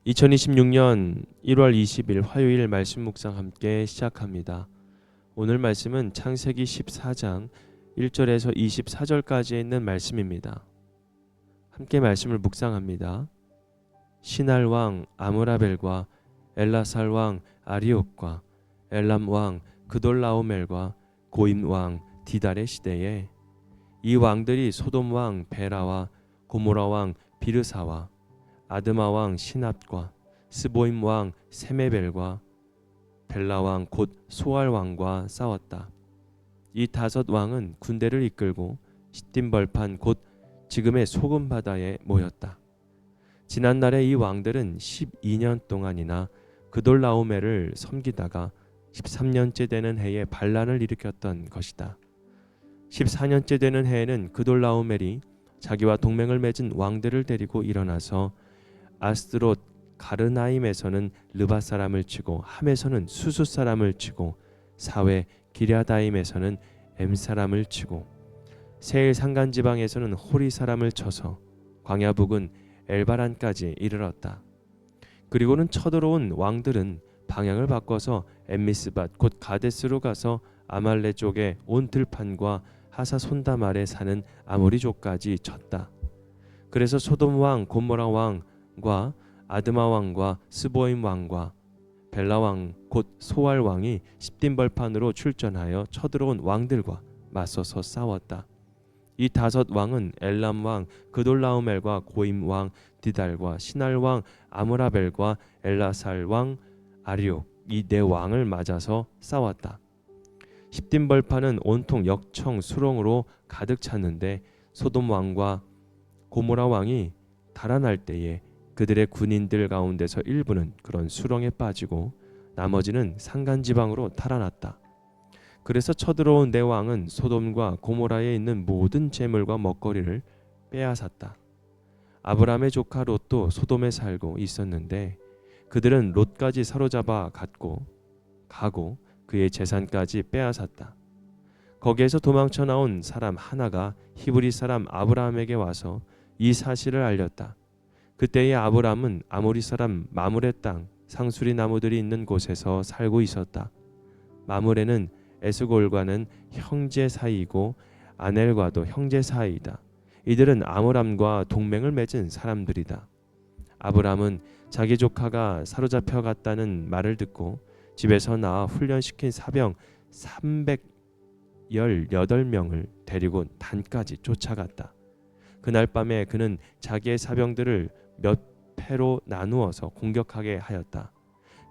2026년 1월 20일 화요일 말씀 묵상 함께 시작합니다. 오늘 말씀은 창세기 14장 1절에서 24절까지에 있는 말씀입니다. 함께 말씀을 묵상합니다. 시날 왕 아므라벨과 엘라살 왕 아리옥과 엘람 왕 그돌라오멜과 고임 왕 디달의 시대에 이 왕들이 소돔 왕 베라와 고모라 왕 비르사와 아드마 왕 시납과 스보임 왕 세메벨과 벨라 왕 곧 소알 왕과 싸웠다. 이 다섯 왕은 군대를 이끌고 시딤 벌판 곧 지금의 소금 바다에 모였다. 지난날에 이 왕들은 12년 동안이나 그돌라오멜을 섬기다가 13년째 되는 해에 반란을 일으켰던 것이다. 14년째 되는 해에는 그돌라오멜이 자기와 동맹을 맺은 왕들을 데리고 일어나서 아스드롯 가르나임에서는 르바 사람을 치고 함에서는 수수 사람을 치고 사회 기랴다임에서는 엠 사람을 치고 세일 산간 지방에서는 호리 사람을 쳐서 광야 북은 엘바란까지 이르렀다. 그리고는 쳐들어온 왕들은 방향을 바꿔서 엠미스밭 곧 가데스로 가서 아말레 쪽의 온 들판과 하사 손담 아래 사는 아모리족까지 쳤다. 그래서 소돔 왕 고모라 왕과 아드마 왕과 스보임 왕과 벨라 왕 곧 소알 왕이 십딤 벌판으로 출전하여 쳐들어온 왕들과 맞서서 싸웠다. 이 다섯 왕은 엘람 왕 그돌라오멜과 고임 왕 디달과 시날 왕 아므라벨과 엘라살 왕 아리옥 이 네 왕을 맞아서 싸웠다. 십딤 벌판은 온통 역청 수렁으로 가득 찼는데 소돔 왕과 고모라 왕이 달아날 때에 그들의 군인들 가운데서 일부는 그런 수렁에 빠지고 나머지는 산간지방으로 달아났다. 그래서 쳐들어온 네 왕은 소돔과 고모라에 있는 모든 재물과 먹거리를 빼앗았다. 아브람의 조카 롯도 소돔에 살고 있었는데 그들은 롯까지 사로잡아 가고 그의 재산까지 빼앗았다. 거기에서 도망쳐 나온 사람 하나가 히브리 사람 아브라함에게 와서 이 사실을 알렸다. 그때의 아브람은 아모리 사람 마므레 땅 상수리 나무들이 있는 곳에서 살고 있었다. 마므레는 에스골과는 형제 사이이고 아넬과도 형제 사이이다. 이들은 아므람과 동맹을 맺은 사람들이다. 아브람은 자기 조카가 사로잡혀 갔다는 말을 듣고 집에서 나와 훈련시킨 사병 318명을 데리고 단까지 쫓아갔다. 그날 밤에 그는 자기의 사병들을 몇 패로 나누어서 공격하게 하였다.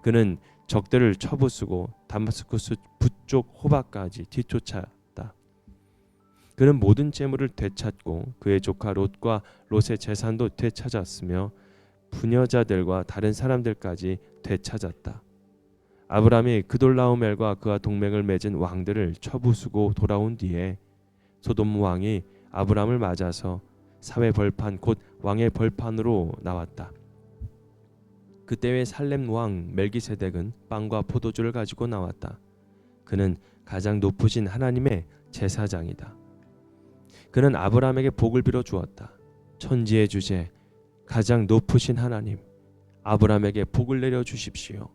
그는 적들을 쳐부수고 다마스쿠스 북쪽 호바까지 뒤쫓았다. 그는 모든 재물을 되찾고 그의 조카 롯과 롯의 재산도 되찾았으며 부녀자들과 다른 사람들까지 되찾았다. 아브람이 그돌라오멜과 그와 동맹을 맺은 왕들을 쳐부수고 돌아온 뒤에 소돔 왕이 아브람을 맞아서 사회 벌판 곧 왕의 벌판으로 나왔다. 그때의 살렘 왕 멜기세덱은 빵과 포도주를 가지고 나왔다. 그는 가장 높으신 하나님의 제사장이다. 그는 아브람에게 복을 빌어 주었다. 천지의 주제 가장 높으신 하나님 아브람에게 복을 내려 주십시오.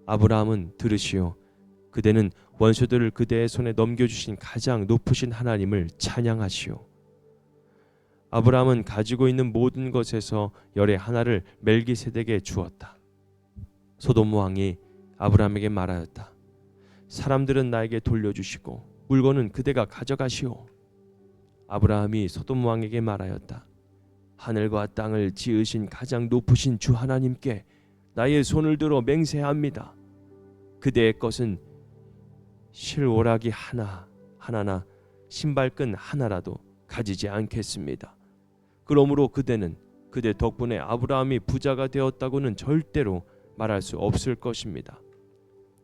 아브라함은 들으시오. 그대는 원수들을 그대의 손에 넘겨주신 가장 높으신 하나님을 찬양하시오. 아브라함은 가지고 있는 모든 것에서 열의 하나를 멜기세덱에게 주었다. 소돔 왕이 아브라함에게 말하였다. 사람들은 나에게 돌려주시고 물건은 그대가 가져가시오. 아브라함이 소돔 왕에게 말하였다. 하늘과 땅을 지으신 가장 높으신 주 하나님께 나의 손을 들어 맹세합니다. 그대의 것은 실오라기 하나나 신발끈 하나라도 가지지 않겠습니다. 그러므로 그대는 그대 덕분에 아브라함이 부자가 되었다고는 절대로 말할 수 없을 것입니다.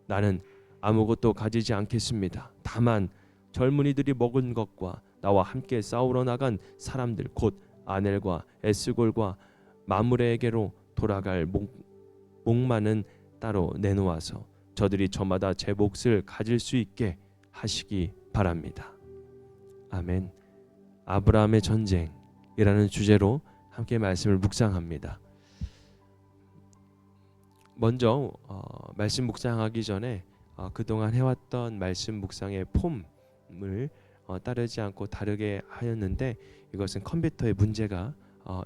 나는 아무것도 가지지 않겠습니다. 다만 젊은이들이 먹은 것과 나와 함께 싸우러 나간 사람들 곧 아넬과 에스골과 마므레에게로 돌아갈 목만은 따로 내놓아서 저들이 저마다 제 몫을 가질 수 있게 하시기 바랍니다. 아멘. 아브라함의 전쟁이라는 주제로 함께 말씀을 묵상합니다. 먼저 말씀 묵상하기 전에 그동안 해왔던 말씀 묵상의 폼을 따르지 않고 다르게 하였는데 이것은 컴퓨터에 문제가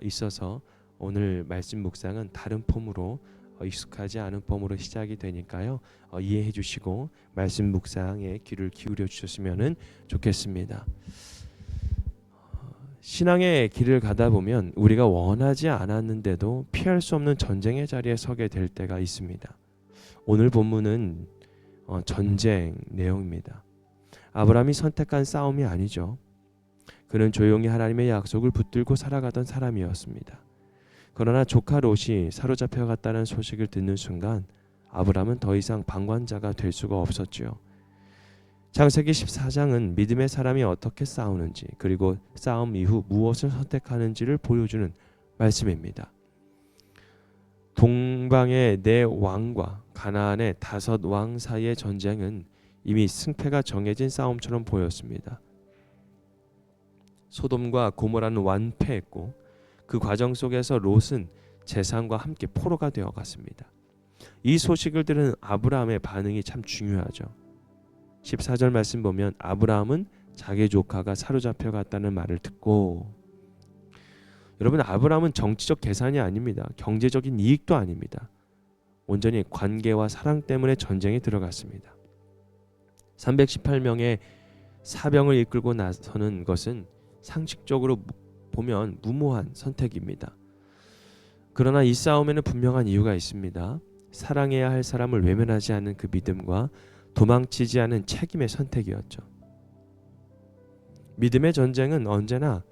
있어서 오늘 말씀 묵상은 다른 폼으로 익숙하지 않은 폼으로 시작이 되니까요. 이해해 주시고 말씀 묵상에 귀를 기울여 주셨으면 좋겠습니다. 신앙의 길을 가다 보면 우리가 원하지 않았는데도 피할 수 없는 전쟁의 자리에 서게 될 때가 있습니다. 오늘 본문은 전쟁 내용입니다. 아브라함이 선택한 싸움이 아니죠. 그는 조용히 하나님의 약속을 붙들고 살아가던 사람이었습니다. 그러나 조카 롯이 사로잡혀갔다는 소식을 듣는 순간 아브라함은 더 이상 방관자가 될 수가 없었지요. 창세기 14장은 믿음의 사람이 어떻게 싸우는지 그리고 싸움 이후 무엇을 선택하는지를 보여주는 말씀입니다. 동방의 4왕과 가나안의 5왕 사이의 전쟁은 이미 승패가 정해진 싸움처럼 보였습니다. 소돔과 고모라는 완패했고 그 과정 속에서 롯은 재산과 함께 포로가 되어갔습니다. 이 소식을 들은 아브라함의 반응이 참 중요하죠. 14절 말씀 보면 아브라함은 자기 조카가 사로잡혀갔다는 말을 듣고, 여러분, 아브라함은 정치적 계산이 아닙니다. 경제적인 이익도 아닙니다. 온전히 관계와 사랑 때문에 전쟁에 들어갔습니다. 318명의 사병을 이끌고 나서는 것은 상식적으로 보면 무모한 선택입니다. 그러나 이 싸움에는 분명한 이유가 있습니다. 사랑해야 할 사람을 외면하지 않는 그 믿음과 도망치지 않은 책임의 선택이었죠. 믿음의 전쟁은 언제나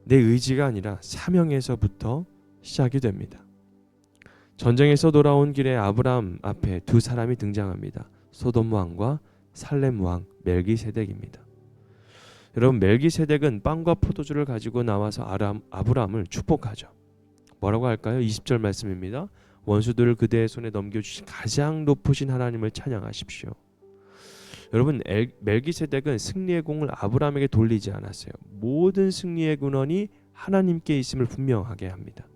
내 의지가 아니라 사명에서부터 시작이 됩니다. 전쟁에서 돌아온 길에 아브라함 앞에 두 사람이 등장합니다. 소돔 왕과 살렘 왕 멜기세덱입니다. 여러분, 멜기세덱은 빵과 포도주를 가지고 나와서 아브라함을 축복하죠. 뭐라고 할까요? 20절 말씀입니다. 원수들을 그대의 손에 넘겨주신 가장 높으신 하나님을 찬양하십시오. 여러분, 멜기세덱은 승리의 공을 아브라함에게 돌리지 않았어요. 모든 승리의 근원이 하나님께 있음을 분명하게 합니다.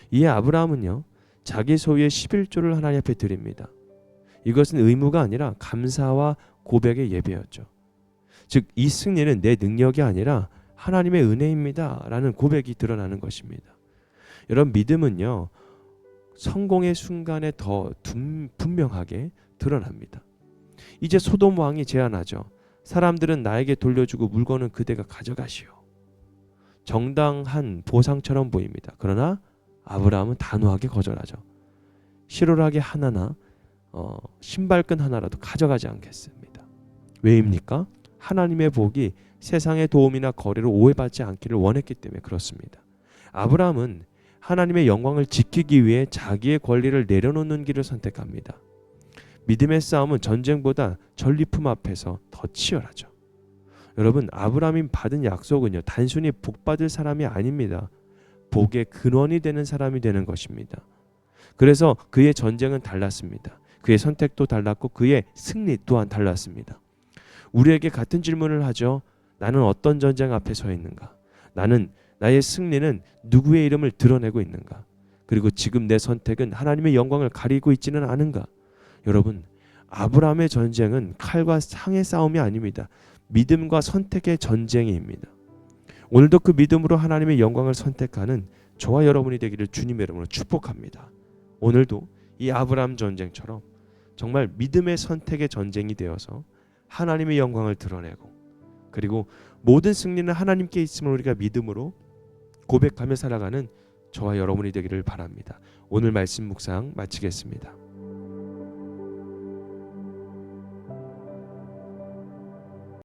이에 아브라함은요, 자기 소유의 11조를 하나님 앞에 드립니다. 이것은 의무가 아니라 감사와 고백의 예배였죠. 즉, 이 승리는 내 능력이 아니라 하나님의 은혜입니다 라는 고백이 드러나는 것입니다. 여러분, 믿음은요, 성공의 순간에 더 분명하게 드러납니다. 이제 소돔 왕이 제안하죠. 사람들은 나에게 돌려주고 물건은 그대가 가져가시오. 정당한 보상처럼 보입니다. 그러나 아브라함은 단호하게 거절하죠. 실오라기 하나나 신발끈 하나라도 가져가지 않겠습니다. 왜입니까? 하나님의 복이 세상의 도움이나 거래로 오해받지 않기를 원했기 때문에 그렇습니다. 아브라함은 하나님의 영광을 지키기 위해 자기의 권리를 내려놓는 길을 선택합니다. 믿음의 싸움은 전쟁보다 전리품 앞에서 더 치열하죠. 여러분, 아브라함이 받은 약속은요, 단순히 복받을 사람이 아닙니다. 복의 근원이 되는 사람이 되는 것입니다. 그래서 그의 전쟁은 달랐습니다. 그의 선택도 달랐고 그의 승리 또한 달랐습니다. 우리에게 같은 질문을 하죠. 나는 어떤 전쟁 앞에 서 있는가? 나의 승리는 누구의 이름을 드러내고 있는가? 그리고 지금 내 선택은 하나님의 영광을 가리고 있지는 않은가? 여러분, 아브라함의 전쟁은 칼과 상의 싸움이 아닙니다. 믿음과 선택의 전쟁입니다. 오늘도 그 믿음으로 하나님의 영광을 선택하는 저와 여러분이 되기를 주님의 이름으로 축복합니다. 오늘도 이 아브라함 전쟁처럼 정말 믿음의 선택의 전쟁이 되어서 하나님의 영광을 드러내고, 그리고 모든 승리는 하나님께 있음을 우리가 믿음으로 고백하며 살아가는 저와 여러분이 되기를 바랍니다. 오늘 말씀 묵상 마치겠습니다.